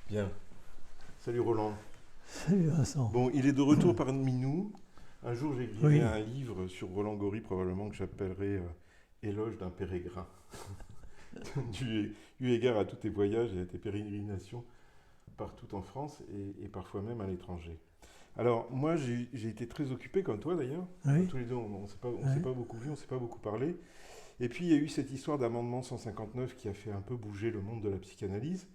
Bien. Salut Roland. Salut Vincent. Bon, il est de retour parmi nous. Un jour, j'écrirai Oui, un livre sur Roland Gori, probablement que j'appellerai Éloge d'un pérégrin. Eu égard à tous tes voyages et à tes pérégrinations partout en France et parfois même à l'étranger. Alors, moi, j'ai été très occupé, comme toi d'ailleurs. Enfin, oui, tous les deux, on ne s'est oui. pas beaucoup vu, on ne s'est pas beaucoup parlé. Et puis, il y a eu cette histoire d'amendement 159 qui a fait un peu bouger le monde de la psychanalyse.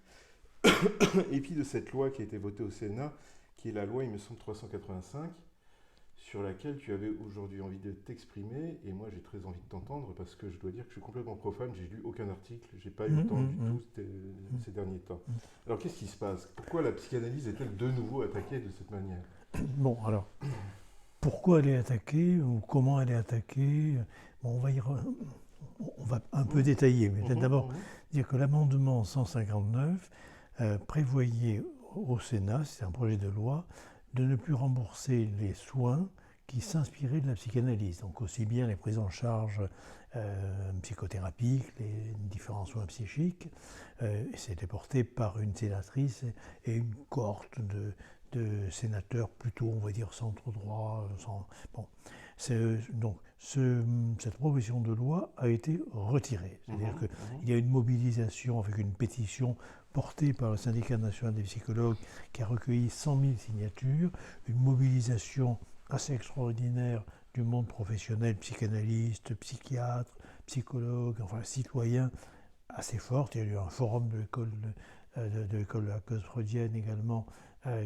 Et puis de cette loi qui a été votée au Sénat, qui est la loi, il me semble, 385, sur laquelle tu avais aujourd'hui envie de t'exprimer, et moi j'ai très envie de t'entendre, parce que je dois dire que je suis complètement profane, j'ai lu aucun article, j'ai pas eu le temps du tout ces derniers temps. Alors qu'est-ce qui se passe? Pourquoi la psychanalyse est-elle de nouveau attaquée de cette manière? Bon, alors, pourquoi elle est attaquée ou comment elle est attaquée? Bon, on va un peu détailler, mais Mhm, d'abord mhm. dire que l'amendement 159 prévoyait au Sénat, c'est un projet de loi, de ne plus rembourser les soins qui s'inspiraient de la psychanalyse, donc aussi bien les prises en charge psychothérapiques, les différents soins psychiques. C'était porté par une sénatrice et une cohorte de sénateurs plutôt, on va dire, centre droit. Bon. Donc, cette proposition de loi a été retirée. C'est-à-dire Mhm, mhm. qu'il y a une mobilisation avec une pétition portée par le syndicat national des psychologues qui a recueilli 100 000 signatures, une mobilisation assez extraordinaire du monde professionnel, psychanalyste, psychiatre, psychologue, enfin citoyen, assez forte. Il y a eu un forum de l'école de la cause freudienne également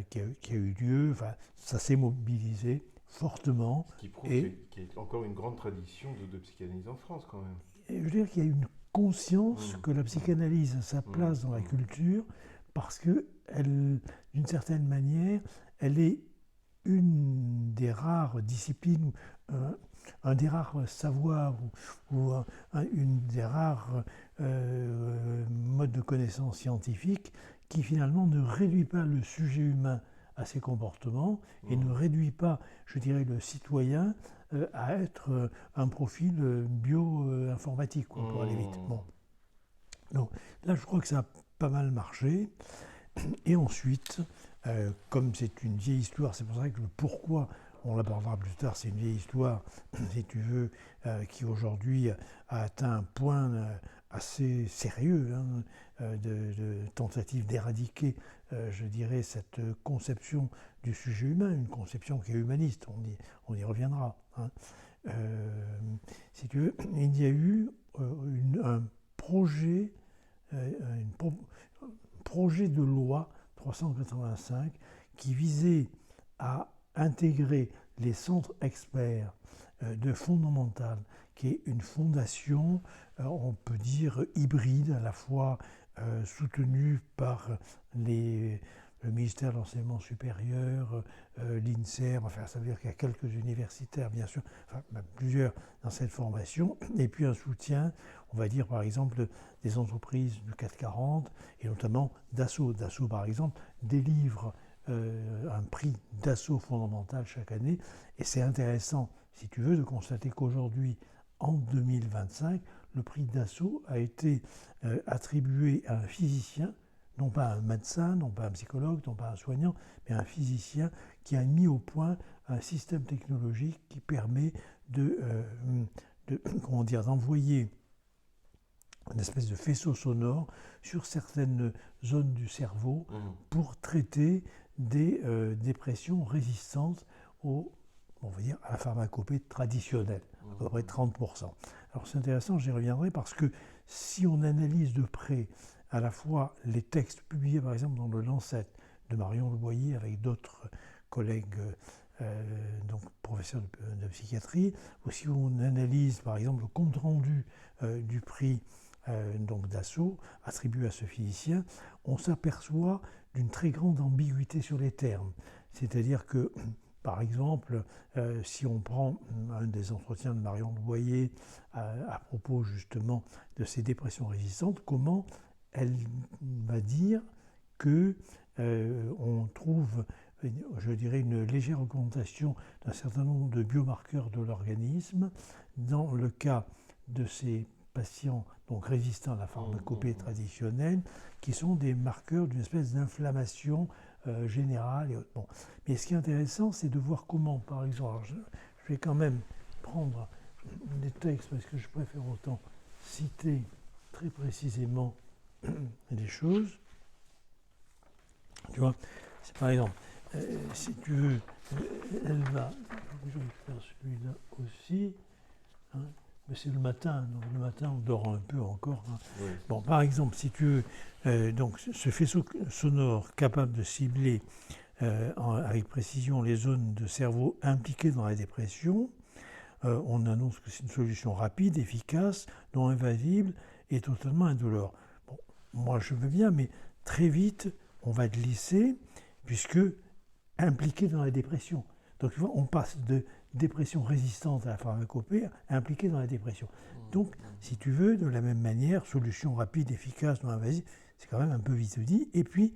qui a eu lieu. Enfin, ça s'est mobilisé fortement. Ce qui prouve Et, qu'il y a encore une grande tradition de psychanalyse en France quand même. et je veux dire qu'il y a une conscience Mhm, que la psychanalyse a sa mhm, place dans la mhm. culture parce que elle, d'une certaine manière, elle est une des rares disciplines, un des rares savoirs ou une des rares modes de connaissance scientifique qui finalement ne réduit pas le sujet humain à ses comportements et ne Mhm. réduit pas, je dirais, le citoyen à être un profil bio-informatique, pour aller vite. Mhm. Bon, donc là, je crois que ça a pas mal marché. Et ensuite, comme c'est une vieille histoire, c'est pour ça que le pourquoi, on l'abordera plus tard, c'est une vieille histoire, si tu veux, qui aujourd'hui a atteint un point assez sérieux de tentative d'éradiquer, je dirais, cette conception du sujet humain, une conception qui est humaniste, on y reviendra. Hein. Euh, Si tu veux, il y a eu un projet, une projet de loi 385 qui visait à intégrer les centres experts de Fondamental, qui est une fondation, on peut dire, hybride, à la fois soutenue par les, le ministère de l'Enseignement supérieur, l'INSERM, enfin ça veut dire qu'il y a quelques universitaires, bien sûr, enfin plusieurs dans cette formation, et puis un soutien, on va dire par exemple, des entreprises du CAC 40, et notamment Dassault. Dassault, par exemple, délivre un prix Dassault fondamental chaque année. Et c'est intéressant, si tu veux, de constater qu'aujourd'hui, en 2025, le prix Dassault a été attribué à un physicien, non pas un médecin, non pas un psychologue, non pas un soignant, mais un physicien qui a mis au point un système technologique qui permet comment dire, d'envoyer une espèce de faisceau sonore sur certaines zones du cerveau Mhm. pour traiter des dépressions résistantes au, on va dire, à la pharmacopée traditionnelle, à peu près Mhm. 30%. Alors c'est intéressant, j'y reviendrai, parce que si on analyse de près à la fois les textes publiés par exemple dans le Lancet de Marion Leboyer avec d'autres collègues donc professeurs de psychiatrie, ou si on analyse par exemple le compte rendu du prix donc Dassault, attribué à ce physicien, on s'aperçoit d'une très grande ambiguïté sur les termes. C'est-à-dire que, par exemple, si on prend un des entretiens de Marion Boyer à propos justement de ces dépressions résistantes, comment elle va dire que on trouve, je dirais, une légère augmentation d'un certain nombre de biomarqueurs de l'organisme dans le cas de ces patients donc résistants à la pharmacopée traditionnelle, qui sont des marqueurs d'une espèce d'inflammation générale. Et autres. Bon. Mais ce qui est intéressant, c'est de voir comment, par exemple, alors je vais quand même prendre des textes parce que je préfère autant citer très précisément des choses. Tu vois, c'est par exemple, si tu veux, elle va, je vais faire celui-là aussi, hein, mais c'est le matin, donc le matin on dort un peu encore. Hein. Oui. Bon, par exemple, si tu veux, donc ce faisceau sonore capable de cibler avec précision les zones de cerveau impliquées dans la dépression, on annonce que c'est une solution rapide, efficace, non invasible et totalement indolore. Bon, moi je veux bien, mais très vite on va glisser, puisque impliqué dans la dépression. Donc tu vois, on passe de dépression résistante à la pharmacopée à impliqué dans la dépression. Donc, si tu veux, de la même manière, solution rapide, efficace, non invasive, c'est quand même un peu vite dit. Et puis,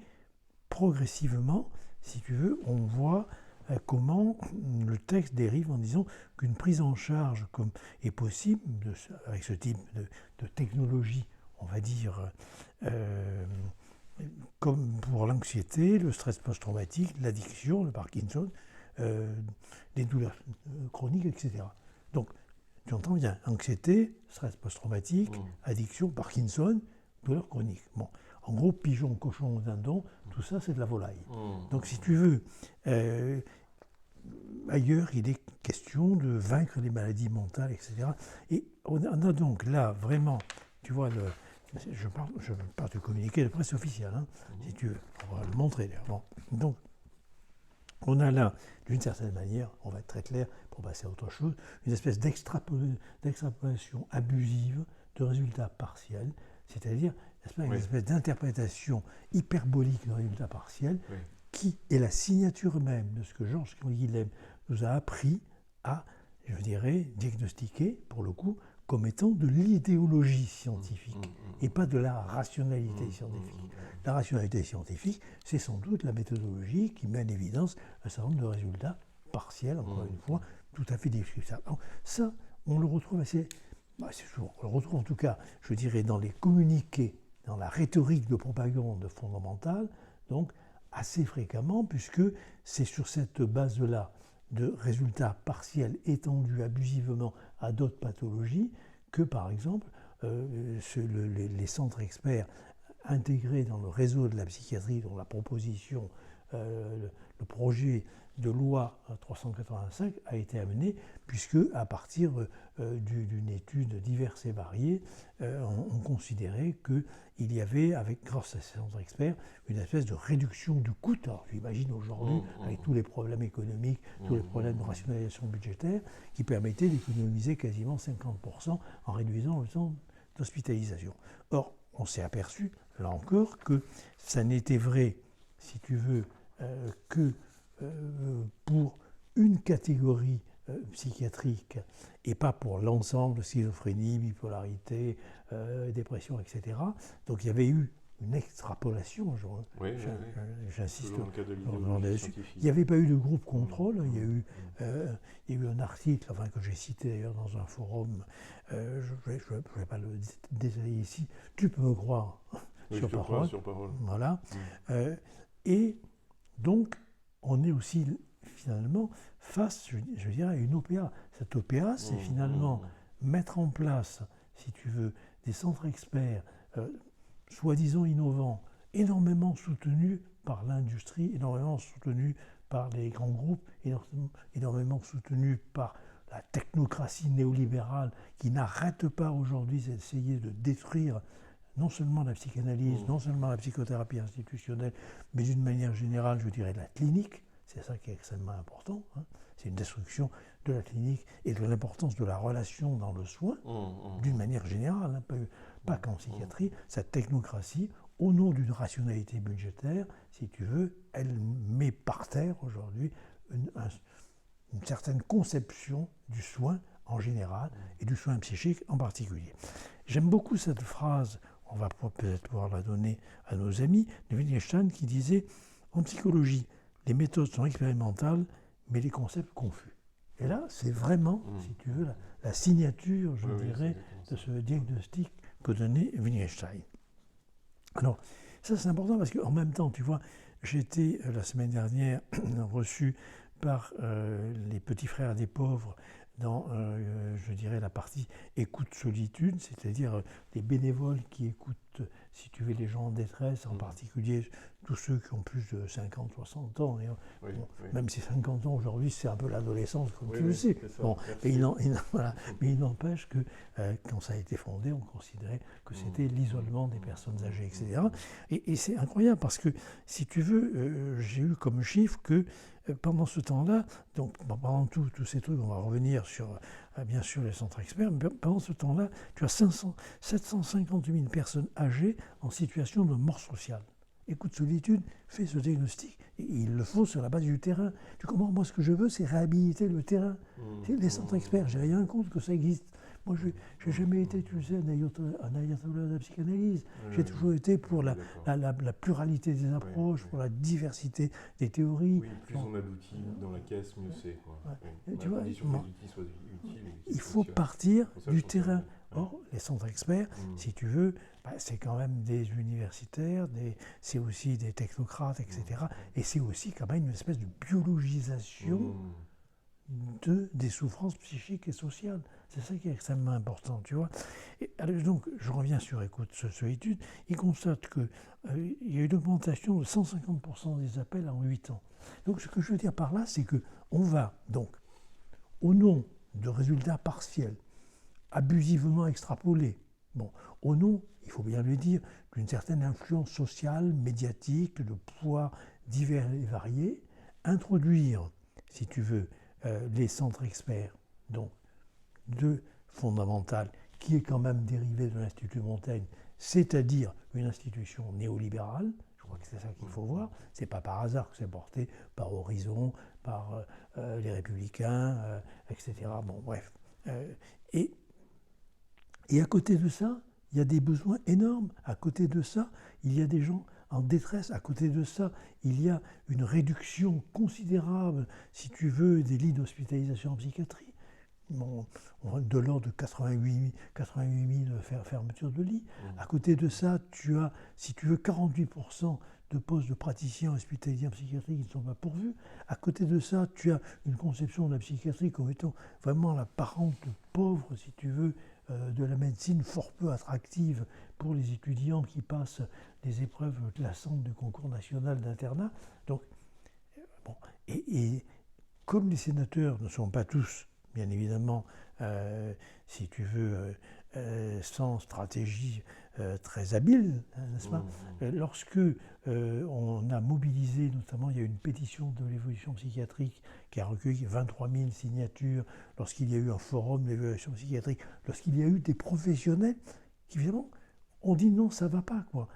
progressivement, si tu veux, on voit comment le texte dérive en disant qu'une prise en charge est possible avec ce type de technologie, on va dire, comme pour l'anxiété, le stress post-traumatique, l'addiction, le Parkinson, les douleurs chroniques, etc. Donc, tu entends bien, anxiété, stress post-traumatique, addiction, Parkinson, douleurs chroniques. Bon, en gros, pigeon, cochon, dindon, tout ça, c'est de la volaille. Donc, si tu veux, ailleurs, il est question de vaincre les maladies mentales, etc. Et on a donc là, vraiment, tu vois, je parle du communiqué de presse officiel, hein, si tu veux, on va le montrer d'ailleurs. Bon. Donc, on a là, d'une certaine manière, on va être très clair pour passer à autre chose, une espèce d'extrapolation abusive de résultats partiels, c'est-à-dire une espèce d'interprétation hyperbolique de résultats partiels, qui est la signature même de ce que Georges Guilhem nous a appris à, je dirais, diagnostiquer, pour le coup, comme étant de l'idéologie scientifique et pas de la rationalité scientifique. La rationalité scientifique, c'est sans doute la méthodologie qui met en évidence un certain nombre de résultats partiels, encore une fois, tout à fait descriptibles. Ça, on le retrouve on le retrouve en tout cas, je dirais, dans les communiqués, dans la rhétorique de propagande fondamentale, donc assez fréquemment, puisque c'est sur cette base-là de résultats partiels étendus abusivement à d'autres pathologies que, par exemple, les centres experts intégrés dans le réseau de la psychiatrie, dont la proposition, le projet de loi 385 a été amené, puisque à partir d'une étude diverse et variée, on considérait qu'il y avait, grâce à ces centres experts, une espèce de réduction du coût. Alors j'imagine aujourd'hui, avec tous les problèmes économiques, tous les problèmes de rationalisation budgétaire, qui permettaient d'économiser quasiment 50% en réduisant le temps d'hospitalisation. Or, on s'est aperçu, là encore, que ça n'était vrai, si tu veux, que pour une catégorie psychiatrique et pas pour l'ensemble, schizophrénie, bipolarité, dépression, etc. Donc il y avait eu une extrapolation, j'insiste là-dessus. Il n'y avait pas eu de groupe contrôle, il y a eu un article que j'ai cité d'ailleurs dans un forum, je ne vais pas le détailler ici, tu peux me croire sur parole. Voilà. Et donc, on est aussi finalement face, je dirais, à une OPA. Cette OPA, c'est finalement mettre en place, si tu veux, des centres experts soi-disant innovants, énormément soutenus par l'industrie, énormément soutenus par les grands groupes, énormément soutenus par la technocratie néolibérale qui n'arrête pas aujourd'hui d'essayer de détruire non seulement la psychanalyse, non seulement la psychothérapie institutionnelle, mais d'une manière générale, je dirais, la clinique. C'est ça qui est extrêmement important. Hein. C'est une destruction de la clinique et de l'importance de la relation dans le soin, d'une manière générale, hein, pas qu'en psychiatrie. Cette technocratie, au nom d'une rationalité budgétaire, si tu veux, elle met par terre aujourd'hui une certaine conception du soin en général et du soin psychique en particulier. J'aime beaucoup cette phrase, on va peut-être pouvoir la donner à nos amis, de Wittgenstein qui disait « En psychologie, les méthodes sont expérimentales, mais les concepts confus. » Et là, c'est vraiment, si tu veux, la signature, je dirais, de ce diagnostic que donnait Wittgenstein. Alors, ça c'est important parce qu'en même temps, tu vois, j'ai été la semaine dernière reçu par les petits frères des pauvres dans, je dirais, la partie écoute-solitude, c'est-à-dire les bénévoles qui écoutent, si tu veux, les gens en détresse, en particulier tous ceux qui ont plus de 50, 60 ans. Et, même si 50 ans aujourd'hui, c'est un peu l'adolescence, comme tu le sais. Bon, mais il n'empêche que quand ça a été fondé, on considérait que c'était l'isolement des personnes âgées, etc. Et c'est incroyable parce que, si tu veux, j'ai eu comme chiffre que pendant ce temps-là, donc pendant tous ces trucs, on va revenir sur, bien sûr, les centres experts, mais pendant ce temps-là, tu as 750 000 personnes âgées en situation de mort sociale. Écoute Solitude fait ce diagnostic, et il le faut sur la base du terrain. Tu comprends, moi ce que je veux, c'est réhabiliter le terrain. Les centres experts, j'ai rien contre que ça existe. Moi, je n'ai jamais été, tu sais, un ayatollah de la psychanalyse. J'ai toujours été pour la pluralité des approches, pour la diversité des théories. Oui, plus on a d'outils dans la caisse, mieux c'est. Tu vois, utiles, il faut partir du terrain. Or, les centres experts, si tu veux, c'est quand même des universitaires, c'est aussi des technocrates, etc. Et c'est aussi quand même une espèce de biologisation des souffrances psychiques et sociales. C'est ça qui est extrêmement important, tu vois. Et alors, donc, je reviens sur Écoute Solitude. Il constate qu'il y a une augmentation de 150% des appels en 8 ans. Donc, ce que je veux dire par là, c'est qu'on va, donc, au nom de résultats partiels, abusivement extrapolés, bon, au nom, il faut bien le dire, d'une certaine influence sociale, médiatique, de poids divers et variés, introduire, si tu veux, les centres experts, donc, de fondamental, qui est quand même dérivé de l'Institut Montaigne, c'est-à-dire une institution néolibérale. Je crois que c'est ça qu'il faut voir. C'est pas par hasard que c'est porté par Horizon, par les Républicains, etc. Bon, bref. Et à côté de ça, il y a des besoins énormes. À côté de ça, il y a des gens en détresse. À côté de ça, il y a une réduction considérable, si tu veux, des lits d'hospitalisation en psychiatrie. Bon, de l'ordre de 88 000 fermetures de lits. À côté de ça, tu as, si tu veux, 48% de postes de praticiens hospitaliers en psychiatrie qui ne sont pas pourvus. À côté de ça, tu as une conception de la psychiatrie comme étant vraiment la parente pauvre, si tu veux, de la médecine, fort peu attractive pour les étudiants qui passent des épreuves classantes du concours national d'internat. Donc, bon, et comme les sénateurs ne sont pas tous, bien évidemment, si tu veux, sans stratégie très habile, n'est-ce pas ? Lorsque on a mobilisé, notamment, il y a eu une pétition de l'évolution psychiatrique qui a recueilli 23 000 signatures, lorsqu'il y a eu un forum de l'évaluation psychiatrique, lorsqu'il y a eu des professionnels qui, évidemment, on dit non, ça ne va pas, quoi.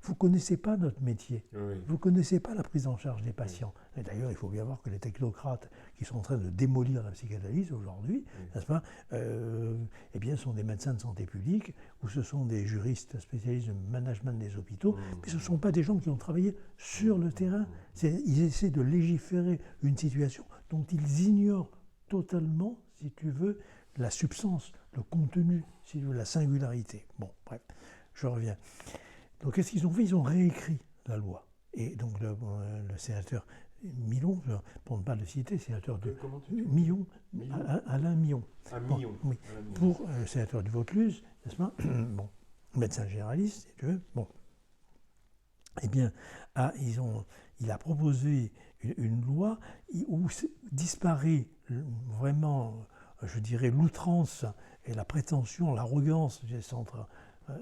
Vous ne connaissez pas notre métier. Vous ne connaissez pas la prise en charge des patients. Et d'ailleurs, il faut bien voir que les technocrates qui sont en train de démolir la psychanalyse aujourd'hui, n'est-ce pas, eh bien, sont des médecins de santé publique ou ce sont des juristes spécialistes de management des hôpitaux, mais ce ne sont pas des gens qui ont travaillé sur le terrain. Ils essaient de légiférer une situation dont ils ignorent totalement, si tu veux, la substance, le contenu, si tu veux, la singularité. Bon, bref, je reviens. Donc, qu'est-ce qu'ils ont fait ? Ils ont réécrit la loi. Et donc, le sénateur Milon, pour ne pas le citer, sénateur de Millon, Alain Millon. Millon. Bon, oui, pour le sénateur du Vaucluse, n'est-ce pas ? Bon, médecin généraliste, si tu veux. Bon. Eh bien, il a proposé une loi où disparaît vraiment, je dirais, l'outrance et la prétention, l'arrogance des centres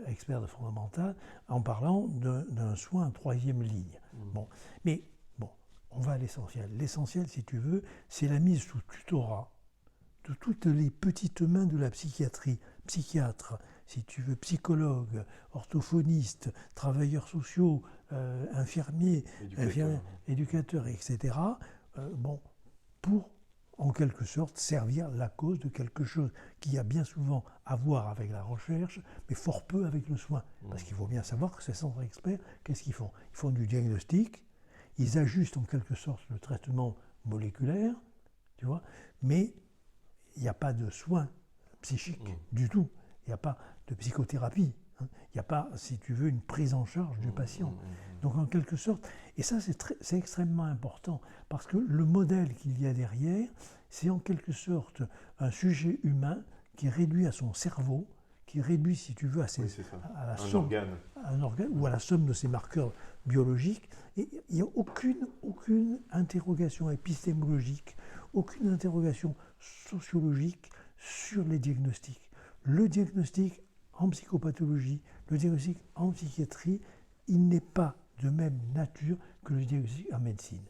experts de fondamental en parlant d'un soin en troisième ligne. Bon, mais bon, on va à l'essentiel. L'essentiel, si tu veux, c'est la mise sous tutorat de toutes les petites mains de la psychiatrie, psychiatres, si tu veux, psychologues, orthophonistes, travailleurs sociaux, infirmiers, éducateurs, etc. Bon, pour en quelque sorte servir la cause de quelque chose qui a bien souvent à voir avec la recherche, mais fort peu avec le soin. Parce qu'il faut bien savoir que ces centres experts, qu'est-ce qu'ils font ? Ils font du diagnostic, ils ajustent en quelque sorte le traitement moléculaire, tu vois, mais il n'y a pas de soins psychiques du tout. Il n'y a pas de psychothérapie. Il n'y a pas, si tu veux, une prise en charge du patient. Donc, en quelque sorte, et ça, c'est extrêmement important, parce que le modèle qu'il y a derrière, c'est en quelque sorte un sujet humain qui est réduit à son cerveau, qui est réduit, si tu veux, à la somme, un organe ou à la somme de ses marqueurs biologiques. Et il n'y a aucune interrogation épistémologique, aucune interrogation sociologique sur les diagnostics. Le diagnostic en psychopathologie, le diagnostic en psychiatrie, il n'est pas de même nature que le diagnostic en médecine.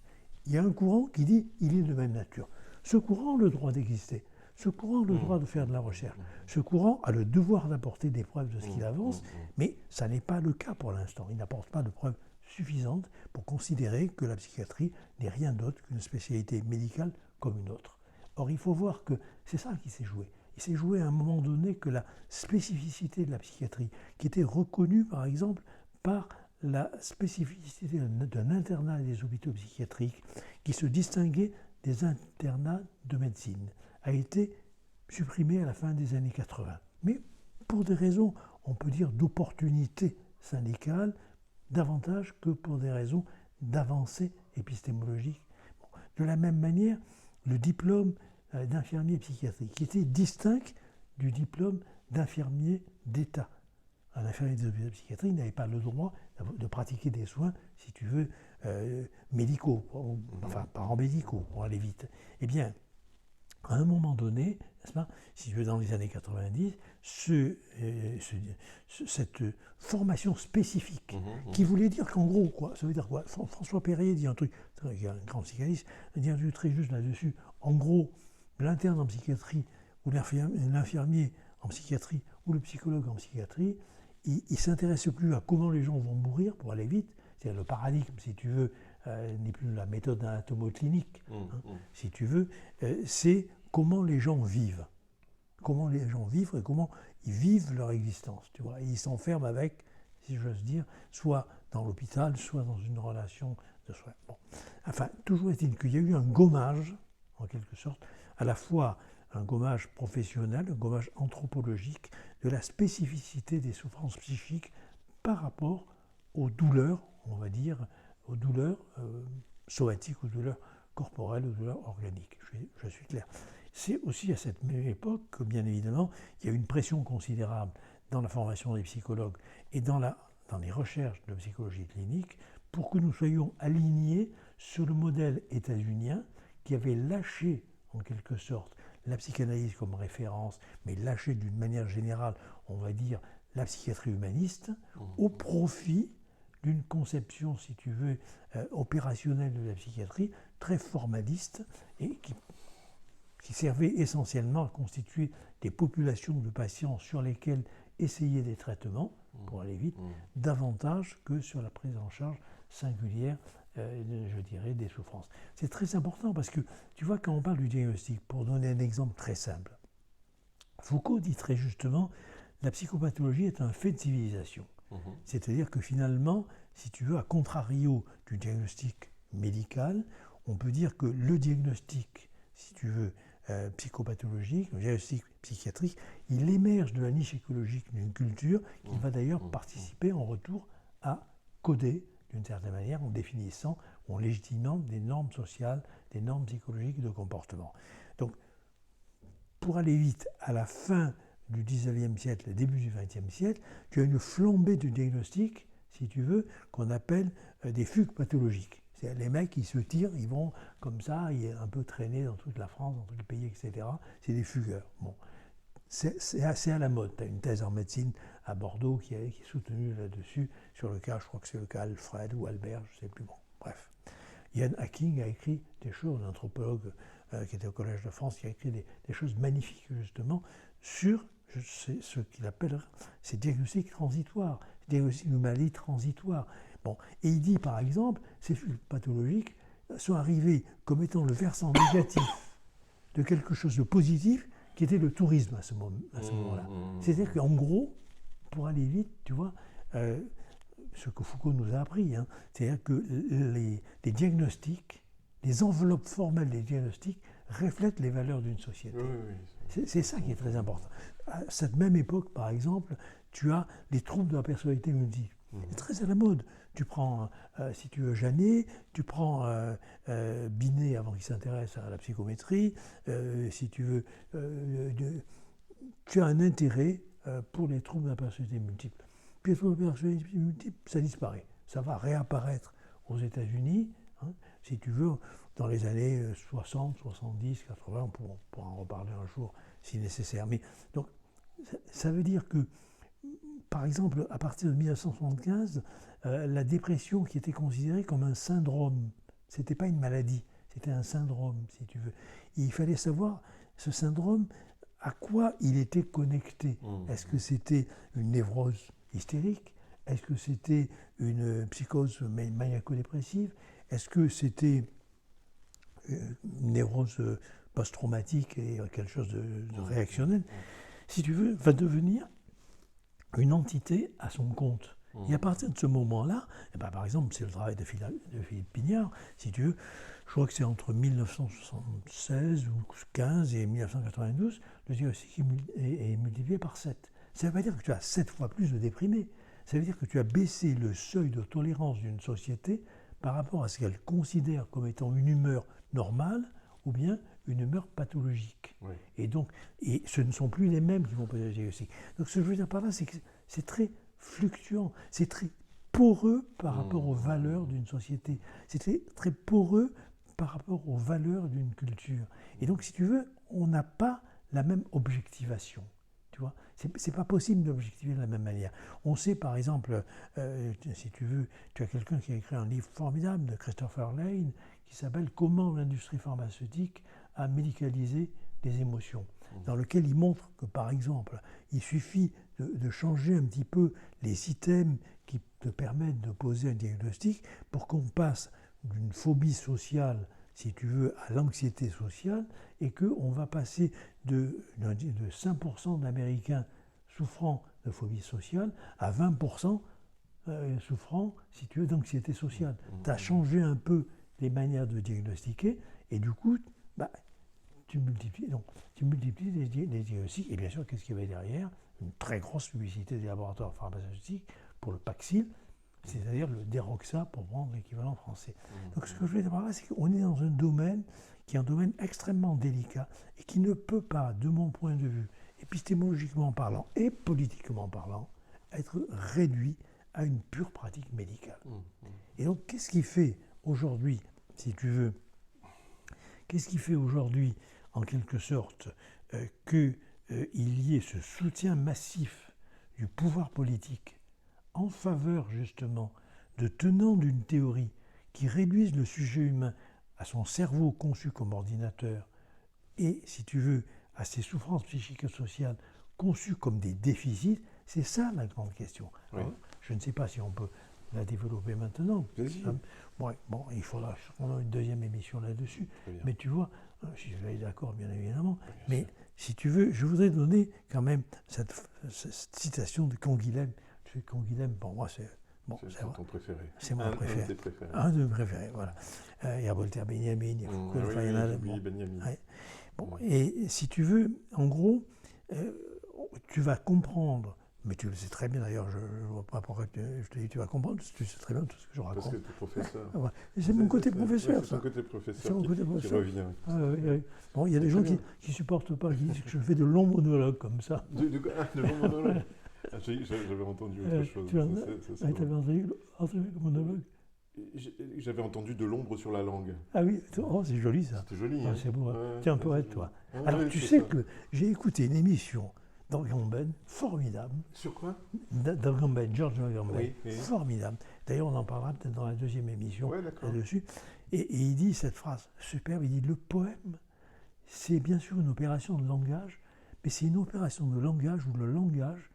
Il y a un courant qui dit qu'il est de même nature. Ce courant a le droit d'exister. Ce courant a le droit de faire de la recherche. Ce courant a le devoir d'apporter des preuves de ce qu'il avance, mais ça n'est pas le cas pour l'instant. Il n'apporte pas de preuves suffisantes pour considérer que la psychiatrie n'est rien d'autre qu'une spécialité médicale comme une autre. Or, il faut voir que c'est ça qui s'est joué. Il s'est joué à un moment donné que la spécificité de la psychiatrie, qui était reconnue par exemple par la spécificité d'un internat des hôpitaux psychiatriques, qui se distinguait des internats de médecine, a été supprimée à la fin des années 80. Mais pour des raisons, on peut dire, d'opportunité syndicale, davantage que pour des raisons d'avancée épistémologique. Bon, de la même manière, le diplôme d'infirmier psychiatrique, qui était distinct du diplôme d'infirmier d'État. Un infirmier de psychiatrie n'avait pas le droit de pratiquer des soins, si tu veux, médicaux, enfin paramédicaux, pour aller vite. Eh bien, à un moment donné, n'est-ce pas, si tu veux, dans les années 90, cette formation spécifique, qui voulait dire qu'en gros, quoi, ça veut dire quoi? François Perrier dit un truc, qui est un grand psychanalyste, dit un truc très juste là-dessus. En gros, l'interne en psychiatrie, ou l'infirmier en psychiatrie, ou le psychologue en psychiatrie, il ne s'intéresse plus à comment les gens vont mourir pour aller vite. C'est-à-dire le paradigme, si tu veux, n'est plus la méthode anatomoclinique, si tu veux, c'est comment les gens vivent. Comment les gens vivent et comment ils vivent leur existence. Tu vois, et ils s'enferment avec, si j'ose dire, soit dans l'hôpital, soit dans une relation de soins. Bon. Enfin, toujours est-il qu'il y a eu un gommage, en quelque sorte, à la fois un gommage professionnel, un gommage anthropologique de la spécificité des souffrances psychiques par rapport aux douleurs, on va dire, aux douleurs somatiques, aux douleurs corporelles, aux douleurs organiques. Je suis clair. C'est aussi à cette même époque que, bien évidemment, il y a eu une pression considérable dans la formation des psychologues et dans les recherches de psychologie clinique pour que nous soyons alignés sur le modèle états-unien qui avait lâché, en quelque sorte, la psychanalyse comme référence, mais lâché d'une manière générale, on va dire, la psychiatrie humaniste, au profit d'une conception, si tu veux, opérationnelle de la psychiatrie, très formaliste, et qui servait essentiellement à constituer des populations de patients sur lesquels essayer des traitements, pour aller vite, davantage que sur la prise en charge singulière, je dirais, des souffrances. C'est très important parce que, tu vois, quand on parle du diagnostic, pour donner un exemple très simple, Foucault dit très justement, la psychopathologie est un fait de civilisation. C'est-à-dire que finalement, si tu veux, à contrario du diagnostic médical, on peut dire que le diagnostic, si tu veux, psychopathologique, le diagnostic psychiatrique, il émerge de la niche écologique d'une culture qui va d'ailleurs participer en retour à coder d'une certaine manière en définissant ou en légitimant des normes sociales, des normes psychologiques de comportement. Donc, pour aller vite, à la fin du 19e siècle, le début du 20e siècle, tu as une flambée du diagnostic, si tu veux, qu'on appelle des fugues pathologiques. C'est les mecs qui se tirent, ils vont comme ça, un peu traîner dans toute la France, dans tous les pays, etc. C'est des fugueurs. Bon. C'est assez à la mode. Tu as une thèse en médecine à Bordeaux qui est soutenue là-dessus, sur le cas, je crois que c'est le cas Alfred ou Albert, je ne sais plus. Bon, bref. Ian Hacking a écrit des choses, un anthropologue qui était au Collège de France, qui a écrit des choses magnifiques, justement, sur ce qu'il appelle ces diagnostics transitoires, ces diagnostics de maladies transitoires. Bon. Et il dit, par exemple, ces fugues pathologiques sont arrivées comme étant le versant négatif de quelque chose de positif, qui était le tourisme à ce moment-là. C'est-à-dire qu'en gros, pour aller vite, tu vois, ce que Foucault nous a appris, c'est-à-dire que les diagnostics, les enveloppes formelles des diagnostics reflètent les valeurs d'une société. Oui, oui. C'est ça qui est très important. À cette même époque, par exemple, tu as les troubles de la personnalité multiple. C'est très à la mode. Tu prends, si tu veux, Janet, tu prends Binet avant qu'il s'intéresse à la psychométrie, si tu veux, tu as un intérêt pour les troubles de la personnalité multiple. Puis les troubles de la personnalité multiple, ça disparaît. Ça va réapparaître aux États-Unis, hein, si tu veux, dans les années 60, 70, 80, on pourra en reparler un jour si nécessaire. Mais donc, ça veut dire que, par exemple, à partir de 1975, la dépression qui était considérée comme un syndrome, ce n'était pas une maladie, c'était un syndrome, si tu veux. Et il fallait savoir, ce syndrome, à quoi il était connecté. Est-ce que c'était une névrose hystérique? Est-ce que c'était une psychose maniaco-dépressive? Est-ce que c'était une névrose post-traumatique et quelque chose de réactionnel? Si tu veux, va devenir une entité à son compte. Et à partir de ce moment-là, eh ben, par exemple, c'est le travail de Philippe Pignard, si tu veux, je crois que c'est entre 1976 ou 15 et 1992, le diagnostic est multiplié par 7. Ça ne veut pas dire que tu as 7 fois plus de déprimés. Ça veut dire que tu as baissé le seuil de tolérance d'une société par rapport à ce qu'elle considère comme étant une humeur normale ou bien une humeur pathologique. Oui. Et donc, ce ne sont plus les mêmes qui vont poser le diagnostic. Donc ce que je veux dire par là, c'est que c'est très fluctuant, c'est très poreux par rapport aux valeurs d'une société. C'est très poreux par rapport aux valeurs d'une culture. Et donc, si tu veux, on n'a pas la même objectivation. Tu vois, c'est pas possible d'objectiver de la même manière. On sait, par exemple, si tu veux, tu as quelqu'un qui a écrit un livre formidable de Christopher Lane qui s'appelle « Comment l'industrie pharmaceutique a médicalisé les émotions », dans lequel il montre que, par exemple, il suffit de changer un petit peu les items qui te permettent de poser un diagnostic pour qu'on passe d'une phobie sociale, si tu veux, à l'anxiété sociale, et qu'on va passer de 5% d'Américains souffrant de phobie sociale à 20% souffrant, si tu veux, d'anxiété sociale. Tu as changé un peu les manières de diagnostiquer, et du coup, tu multiplies les diagnostics, et bien sûr, qu'est-ce qu'il y avait derrière? Une très grosse publicité des laboratoires pharmaceutiques pour le Paxil, c'est-à-dire le Deroxa pour prendre l'équivalent français. Donc ce que je veux dire par là, c'est qu'on est dans un domaine qui est un domaine extrêmement délicat et qui ne peut pas, de mon point de vue, épistémologiquement parlant et politiquement parlant, être réduit à une pure pratique médicale. Et donc qu'est-ce qui fait aujourd'hui, si tu veux, qu'est-ce qui fait aujourd'hui, en quelque sorte, qu'il y ait ce soutien massif du pouvoir politique en faveur justement de tenants d'une théorie qui réduisent le sujet humain à son cerveau conçu comme ordinateur et, si tu veux, à ses souffrances psychiques et sociales conçues comme des déficits? C'est ça la grande question. Oui. Alors, je ne sais pas si on peut la développer maintenant. Vas-y. Bon, il faudra une deuxième émission là-dessus. Mais tu vois, je suis d'accord bien évidemment, mais si tu veux, je voudrais donner quand même cette citation de Canguilhem. Canguilhem, pour moi, c'est ton préféré. C'est mon préféré. Un de tes préférés. Un de mes préférés, voilà. Il y a Voltaire Benjamin, il y a Foucault, il y en a. Benjamin. Ouais. Bon, et si tu veux, en gros, tu vas comprendre, mais tu le sais très bien d'ailleurs, je ne vois pas pourquoi je te dis tu vas comprendre, parce que tu sais très bien tout ce que je raconte. Parce que tu es professeur. Ouais. C'est mon côté professeur. C'est ton côté professeur, c'est mon côté professeur qui revient. Oui. Bon, il y a des gens qui ne supportent pas, qui disent que je fais de longs monologues comme ça. De longs monologues. J'avais entendu autre chose. Tu avais entendu le monologue? J'avais entendu de l'ombre sur la langue. Ah oui, c'est joli ça. C'était joli. C'est beau. Ouais, tu es un poète, toi. Ouais, alors, tu sais que j'ai écouté une émission d'Agamben, formidable. Sur quoi? D'Agamben, Georges Agamben. Oui. Formidable. D'ailleurs, on en parlera peut-être dans la deuxième émission là-dessus. Et il dit cette phrase superbe, il dit « Le poème, c'est bien sûr une opération de langage, mais c'est une opération de langage où le langage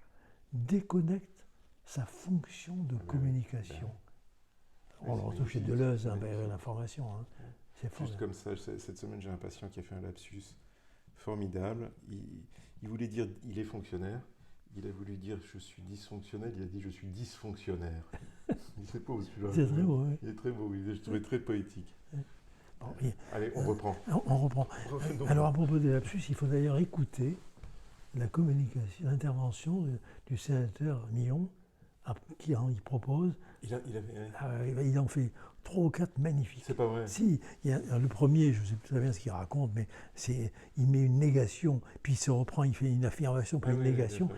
déconnecte sa fonction de communication. » On le retrouve chez Deleuze, l'information. C'est fort. Juste comme ça, cette semaine, j'ai un patient qui a fait un lapsus formidable. Il voulait dire « il est fonctionnaire ». Il a voulu dire « je suis dysfonctionnel », il a dit « je suis dysfonctionnaire ». Il sait pas où celui-là. C'est très beau, oui. Il est très beau, je trouvais très poétique. Bon, Allez, on reprend. On reprend. Alors, à propos des lapsus, il faut d'ailleurs écouter la communication, l'intervention du sénateur Millon, qui il propose. Il en fait 3 ou 4 magnifiques. C'est pas vrai. Si, le premier, je ne sais plus très bien ce qu'il raconte, mais il met une négation, puis il se reprend, il fait une affirmation, puis une négation.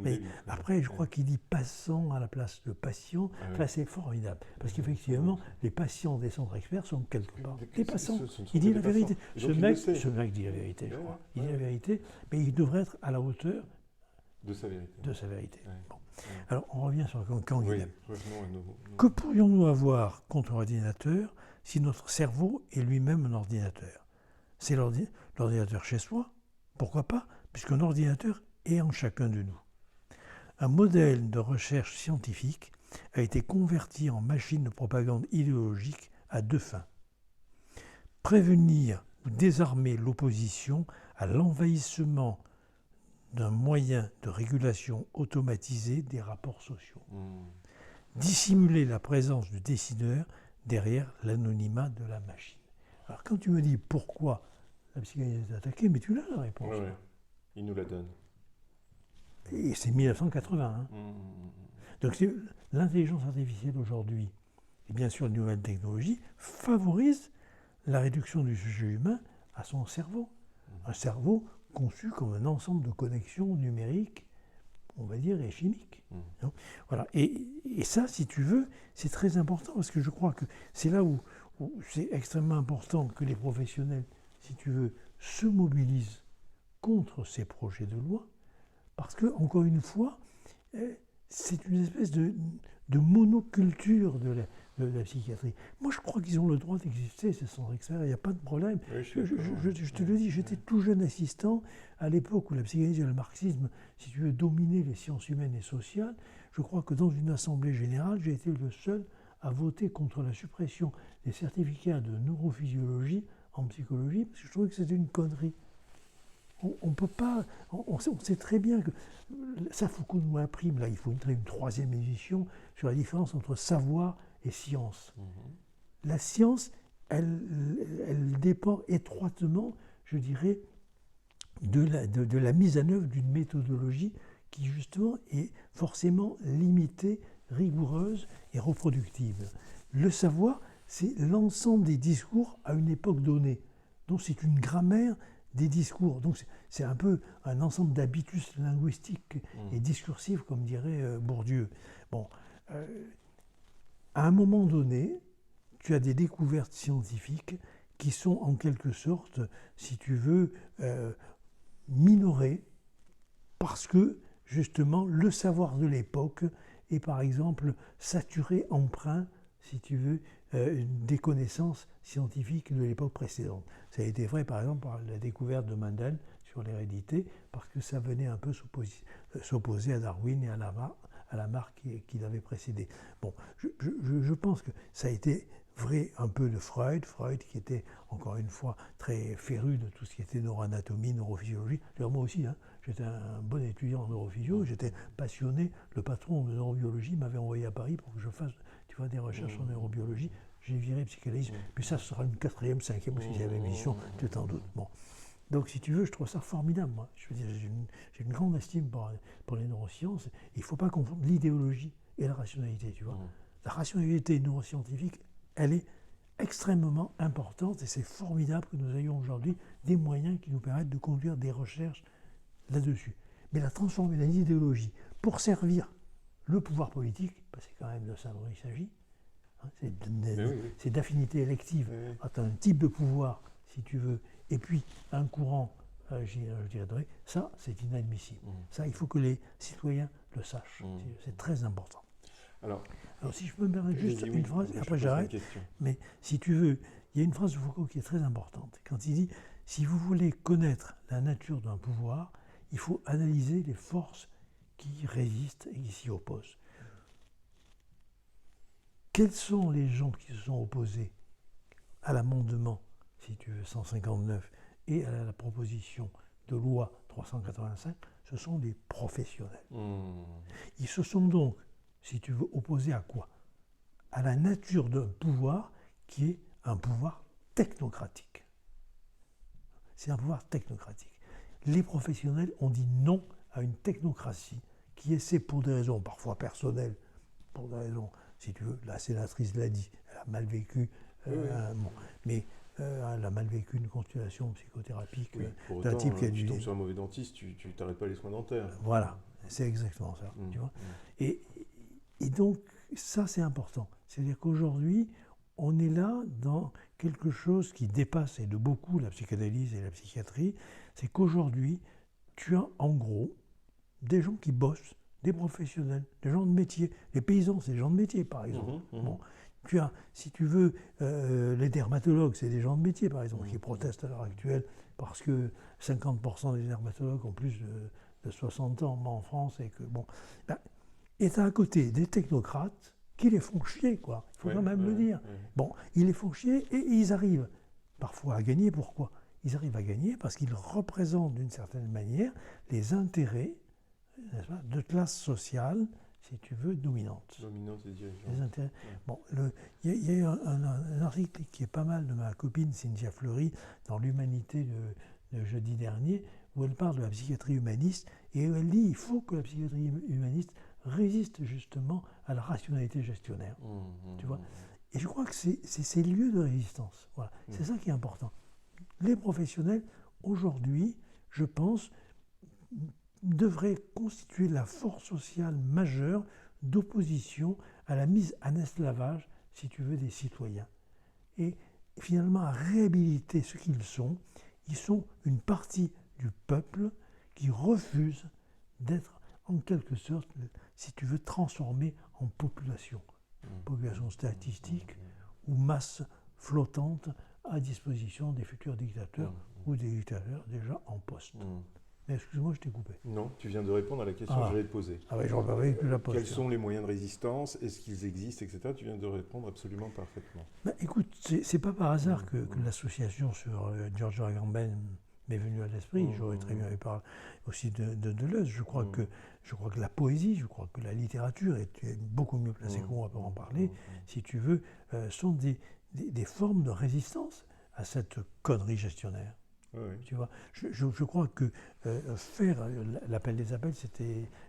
Mais après, je crois qu'il dit passant à la place de patient. Là, c'est formidable. Parce qu'effectivement, les patients des centres experts sont quelque part des passants. Il dit la vérité. Ce mec dit la vérité, je crois. Il dit la vérité, mais il devrait être à la hauteur de sa vérité. Ouais. Bon. Alors, on revient sur Canguilhem. Que pourrions-nous avoir contre l'ordinateur si notre cerveau est lui-même un ordinateur? C'est l'ordinateur chez soi, pourquoi pas, puisqu'un ordinateur est en chacun de nous. Un modèle de recherche scientifique a été converti en machine de propagande idéologique à 2 fins. Prévenir ou désarmer l'opposition à l'envahissement d'un moyen de régulation automatisé des rapports sociaux. Dissimuler la présence du décideur derrière l'anonymat de la machine. Alors quand tu me dis pourquoi la psychanalyse est attaquée, mais tu l'as la réponse. Ouais. Il nous la donne. Et c'est 1980. Donc l'intelligence artificielle aujourd'hui, et bien sûr les nouvelles technologies, favorisent la réduction du sujet humain à son cerveau. Un cerveau conçu comme un ensemble de connexions numériques, on va dire, et chimiques. Voilà. Et ça, si tu veux, c'est très important, parce que je crois que c'est là où c'est extrêmement important que les professionnels, si tu veux, se mobilisent contre ces projets de loi, parce que, encore une fois, c'est une espèce de monoculture de la psychiatrie. Moi, je crois qu'ils ont le droit d'exister, ces centres experts, il n'y a pas de problème. Oui, je te le dis, j'étais tout jeune assistant à l'époque où la psychanalyse et le marxisme, si tu veux, dominaient les sciences humaines et sociales. Je crois que dans une assemblée générale, j'ai été le seul à voter contre la suppression des certificats de neurophysiologie en psychologie, parce que je trouvais que c'était une connerie. On peut pas. On sait très bien que ça, Foucault nous l'imprime. Là, il faut une 3e édition sur la différence entre savoir et science. La science, elle dépend étroitement, je dirais, de la mise en œuvre d'une méthodologie qui, justement, est forcément limitée, rigoureuse et reproductible. Le savoir, c'est l'ensemble des discours à une époque donnée. Donc, c'est une grammaire des discours. Donc, c'est un peu un ensemble d'habitus linguistiques et discursifs, comme dirait Bourdieu. Bon. À un moment donné, tu as des découvertes scientifiques qui sont en quelque sorte, si tu veux, minorées parce que, justement, le savoir de l'époque est, par exemple, saturé, empreint, si tu veux, des connaissances scientifiques de l'époque précédente. Ça a été vrai, par exemple, par la découverte de Mendel sur l'hérédité, parce que ça venait un peu s'opposer à Darwin et à Lamarck qui l'avait précédé. Bon, je pense que ça a été vrai un peu de Freud qui était, encore une fois, très féru de tout ce qui était neuroanatomie, neurophysiologie. D'ailleurs, moi aussi, j'étais un bon étudiant en neurophysio, j'étais passionné. Le patron de neurobiologie m'avait envoyé à Paris pour que je fasse, tu vois, des recherches en neurobiologie. J'ai viré psychanalyse, puis ça sera une 4e, 5e ou 6e émission, tu t'en doutes. Bon. Donc, si tu veux, je trouve ça formidable, moi. Je veux dire, j'ai une grande estime pour les neurosciences. Il ne faut pas confondre l'idéologie et la rationalité, tu vois. La rationalité neuroscientifique, elle est extrêmement importante et c'est formidable que nous ayons aujourd'hui des moyens qui nous permettent de conduire des recherches là-dessus. Mais la transformer en idéologie pour servir le pouvoir politique, parce que c'est quand même de ça dont il s'agit, c'est d'affinité élective entre un type de pouvoir, si tu veux, et puis un courant, je dirais, ça, c'est inadmissible. Ça, il faut que les citoyens le sachent. C'est très important. Alors, si je peux me permettre juste une phrase, et après j'arrête, mais si tu veux, il y a une phrase de Foucault qui est très importante. Quand il dit « Si vous voulez connaître la nature d'un pouvoir, il faut analyser les forces qui y résistent et qui s'y opposent. » Quels sont les gens qui se sont opposés à l'amendement, si tu veux, 159, et à la proposition de loi 385? Ce sont des professionnels. Ils se sont donc, si tu veux, opposés à quoi? À la nature d'un pouvoir qui est un pouvoir technocratique. C'est un pouvoir technocratique. Les professionnels ont dit non à une technocratie qui essaie, pour des raisons parfois personnelles, pour des raisons, si tu veux, la sénatrice l'a dit, elle a mal vécu, bon, mais elle a mal vécu une consultation psychothérapique pour d'un autant, type qui a tu dû... tombes sur un mauvais dentiste, tu t'arrêtes pas les soins dentaires. Voilà, c'est exactement ça, tu vois. Et donc, ça c'est important. C'est-à-dire qu'aujourd'hui, on est là dans quelque chose qui dépasse, et de beaucoup, la psychanalyse et la psychiatrie, c'est qu'aujourd'hui, tu as en gros des gens qui bossent, des professionnels, des gens de métier. Les paysans, c'est des gens de métier, par exemple. Bon, tu as, si tu veux, les dermatologues, c'est des gens de métier, par exemple, qui protestent à l'heure actuelle parce que 50% des dermatologues ont plus de 60 ans en France et que, bon... Ben, et tu as à côté des technocrates qui les font chier, quoi. Il faut quand même le dire. Bon, ils les font chier et ils arrivent parfois à gagner. Pourquoi ? Ils arrivent à gagner parce qu'ils représentent d'une certaine manière les intérêts, n'est-ce pas, de classe sociale, si tu veux, dominante. Dominante des dirigeants. Les intérêts. Bon, il y a eu un article qui est pas mal de ma copine Cynthia Fleury dans l'Humanité de jeudi dernier, où elle parle de la psychiatrie humaniste, et où elle dit qu'il faut que la psychiatrie humaniste résiste justement à la rationalité gestionnaire. Tu vois ? Et je crois que c'est ces lieux de résistance. Voilà. C'est ça qui est important. Les professionnels, aujourd'hui, je pense, devraient constituer la force sociale majeure d'opposition à la mise en esclavage, si tu veux, des citoyens. Et finalement, à réhabiliter ce qu'ils sont. Ils sont une partie du peuple qui refuse d'être, en quelque sorte, si tu veux, transformé en population. Population statistique ou masse flottante à disposition des futurs dictateurs ou des dictateurs déjà en poste. Mais excuse-moi, je t'ai coupé. Non, tu viens de répondre à la question que j'allais te poser. Ah oui, j'en parlais que la posture. Quels sont les moyens de résistance ? Est-ce qu'ils existent, etc. Tu viens de répondre absolument parfaitement. Ben, écoute, c'est pas par hasard que l'association sur Giorgio Agamben m'est venue à l'esprit. J'aurais très bien parlé aussi de Deleuze. Je crois que la poésie, je crois que la littérature, et tu es beaucoup mieux placé que moi pour en parler, si tu veux, sont des formes de résistance à cette connerie gestionnaire. Tu vois, je crois que faire l'appel des appels,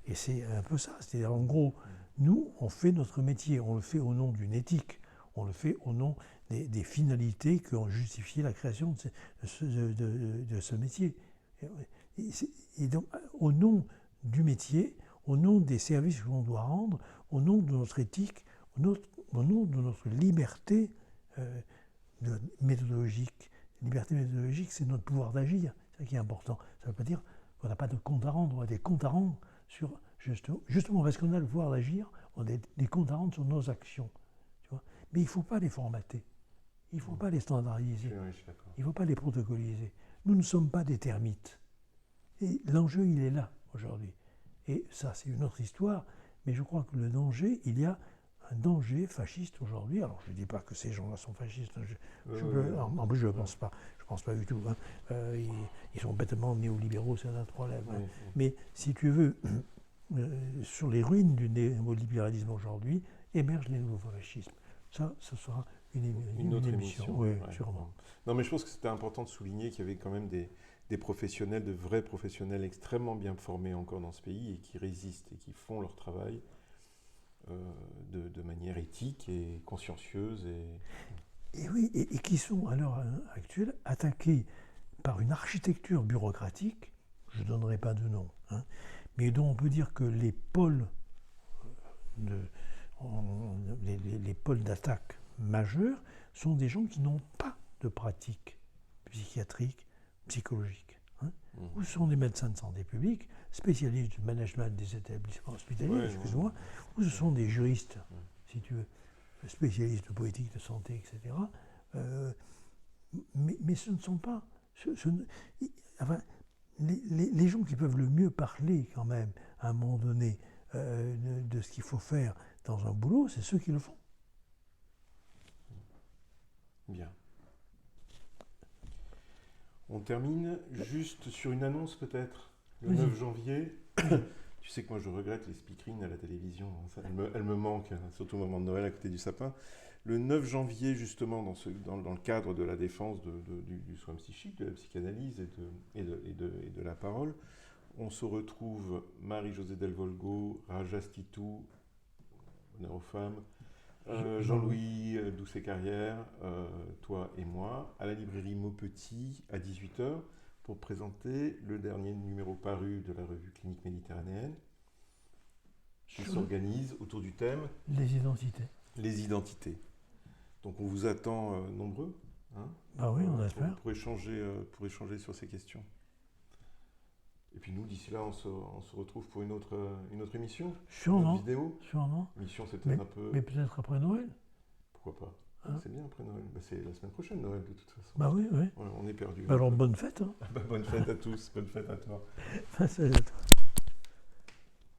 et c'est un peu ça. C'est en gros, nous, on fait notre métier, on le fait au nom d'une éthique, on le fait au nom des finalités qui ont justifié la création de ce métier. Et donc, au nom du métier, au nom des services que l'on doit rendre, au nom de notre éthique, au nom de notre liberté méthodologique. Liberté méthodologique, c'est notre pouvoir d'agir. C'est ça qui est important. Ça ne veut pas dire qu'on n'a pas de compte à rendre. On a des comptes à rendre sur, justement parce qu'on a le pouvoir d'agir, on a des comptes à rendre sur nos actions. Tu vois. Mais il ne faut pas les formater. Il ne faut pas les standardiser. Il ne faut pas les protocoliser. Nous ne sommes pas des termites. Et l'enjeu, il est là, aujourd'hui. Et ça, c'est une autre histoire. Mais je crois que le danger, il y a un danger fasciste aujourd'hui. Alors, je ne dis pas que ces gens-là sont fascistes. En plus, je ne pense pas. Je ne pense pas du tout. Hein. Ils sont bêtement néolibéraux, c'est un autre problème. Hein. Mais si tu veux, sur les ruines du néolibéralisme aujourd'hui, émergent les nouveaux fascismes. Ça, ce sera une autre émission. Oui, sûrement. Non, mais je pense que c'était important de souligner qu'il y avait quand même des professionnels, de vrais professionnels extrêmement bien formés encore dans ce pays et qui résistent et qui font leur travail de manière éthique et consciencieuse. Et oui, et qui sont à l'heure actuelle attaqués par une architecture bureaucratique, je ne donnerai pas de nom, hein, mais dont on peut dire que les pôles d'attaque majeurs sont des gens qui n'ont pas de pratique psychiatrique, psychologique. Hein, ou ce sont des médecins de santé publique, spécialistes du management des établissements hospitaliers, excuse-moi, ou ce sont des juristes, si tu veux, spécialistes de politique de santé, etc. Mais ce ne sont pas... les gens qui peuvent le mieux parler quand même, à un moment donné, de ce qu'il faut faire dans un boulot, c'est ceux qui le font. Bien. On termine juste sur une annonce peut-être. Le 9 janvier, Tu sais que moi je regrette les speakerines à la télévision, hein. Ça, elles me manquent, hein, surtout au moment de Noël à côté du sapin. Le 9 janvier, justement, dans le cadre de la défense du soin psychique, de la psychanalyse et de la parole, on se retrouve Marie-Josée Delvolgo, Raja Stitou, honneur aux femmes, Jean-Louis Doucet-Carrière, toi et moi, à la librairie Maupetit à 18h pour présenter le dernier numéro paru de la revue Clinique Méditerranéenne qui s'organise autour du thème Les identités. Les identités. Donc on vous attend nombreux, hein, Bah oui, on espère. pour échanger sur ces questions. Et puis nous, d'ici là, on se retrouve pour une autre émission, une Sûrement. autre vidéo. Sûrement. Émission, c'est peut-être un peu... Mais peut-être après Noël. Pourquoi pas? Hein? C'est bien après Noël. Bah, c'est la semaine prochaine, Noël, de toute façon. Bah oui, oui. Voilà, on est perdu. Bah alors bonne fête. Hein. Bonne fête à tous, bonne fête à toi. Salut à toi.